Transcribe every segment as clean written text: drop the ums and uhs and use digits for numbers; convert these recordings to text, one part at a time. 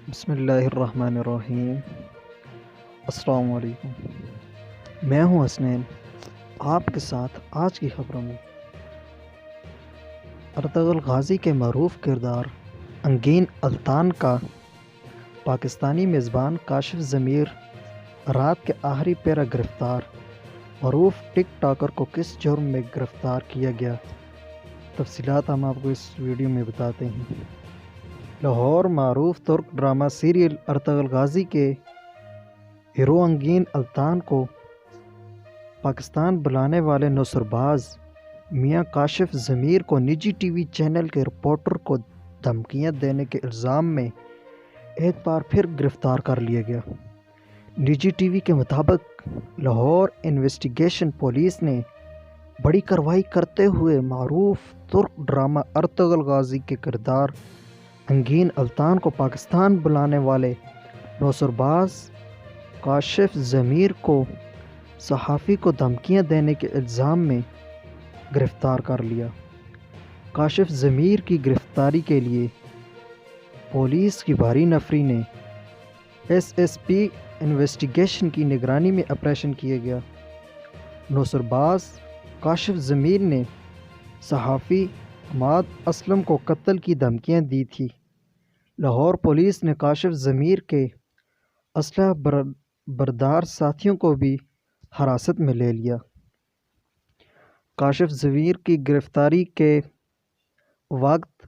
بسم اللہ الرحمن الرحیم۔ السلام علیکم، میں ہوں حسنین آپ کے ساتھ آج کی خبروں میں۔ ارطغرل غازی کے معروف کردار انگین الطان کا پاکستانی میزبان کاشف ضمیر رات کے آخری پیرا گرفتار۔ معروف ٹک ٹاکر کو کس جرم میں گرفتار کیا گیا؟ تفصیلات ہم آپ کو اس ویڈیو میں بتاتے ہیں۔ لاہور معروف ترک ڈرامہ سیریل ارطغرل غازی کے ہیرو انگین الطان کو پاکستان بلانے والے نوسرباز میاں کاشف ضمیر کو نجی ٹی وی چینل کے رپورٹر کو دھمکیاں دینے کے الزام میں ایک بار پھر گرفتار کر لیا گیا۔ نجی ٹی وی کے مطابق لاہور انویسٹیگیشن پولیس نے بڑی کارروائی کرتے ہوئے معروف ترک ڈرامہ ارطغرل غازی کے کردار انگین الطان کو پاکستان بلانے والے نوسرباز کاشف ضمیر کو صحافی کو دھمکیاں دینے کے الزام میں گرفتار کر لیا۔ کاشف ضمیر کی گرفتاری کے لیے پولیس کی بھاری نفری نے ایس پی انویسٹیگیشن کی نگرانی میں آپریشن کیا گیا۔ نوسرباز کاشف ضمیر نے صحافی حماد اسلم کو قتل کی دھمکیاں دی تھی۔ لاہور پولیس نے کاشف ضمیر کے اسلحہ بردار ساتھیوں کو بھی حراست میں لے لیا۔ کاشف ضمیر کی گرفتاری کے وقت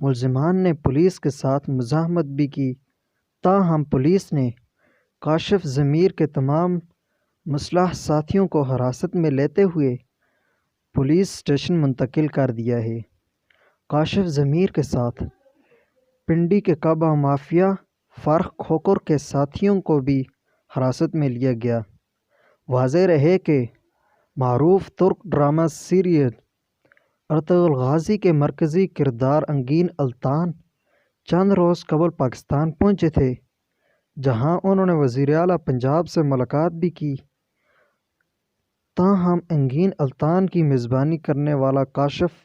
ملزمان نے پولیس کے ساتھ مزاحمت بھی کی، تاہم پولیس نے کاشف ضمیر کے تمام مسلح ساتھیوں کو حراست میں لیتے ہوئے پولیس اسٹیشن منتقل کر دیا ہے۔ کاشف ضمیر کے ساتھ پنڈی کے کعبہ مافیا فاروق کھوکھر کے ساتھیوں کو بھی حراست میں لیا گیا۔ واضح رہے کہ معروف ترک ڈرامہ سیریل ارطغرل غازی کے مرکزی کردار انگین الطان چند روز قبل پاکستان پہنچے تھے، جہاں انہوں نے وزیر اعلیٰ پنجاب سے ملاقات بھی کی۔ تاہم انگین الطان کی میزبانی کرنے والا کاشف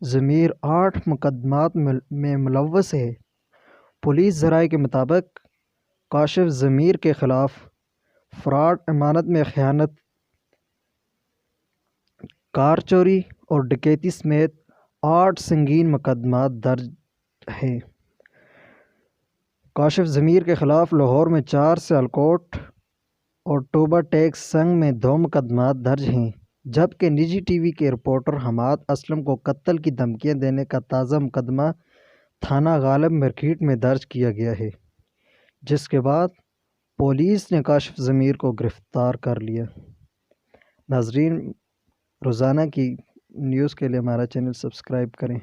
ضمیر 8 مقدمات میں ملوث ہے۔ پولیس ذرائع کے مطابق کاشف ضمیر کے خلاف فراڈ، امانت میں خیانت، کار چوری اور ڈکیتی سمیت 8 سنگین مقدمات درج ہیں۔ کاشف ضمیر کے خلاف لاہور میں 4، سیالکوٹ اور ٹوبہ ٹیک سنگ میں 2 مقدمات درج ہیں، جبکہ نجی ٹی وی کے رپورٹر حماد اسلم کو قتل کی دھمکیاں دینے کا تازہ مقدمہ تھانہ غالب مارکیٹ میں درج کیا گیا ہے، جس کے بعد پولیس نے کاشف ضمیر کو گرفتار کر لیا۔ ناظرین، روزانہ کی نیوز کے لیے ہمارا چینل سبسکرائب کریں۔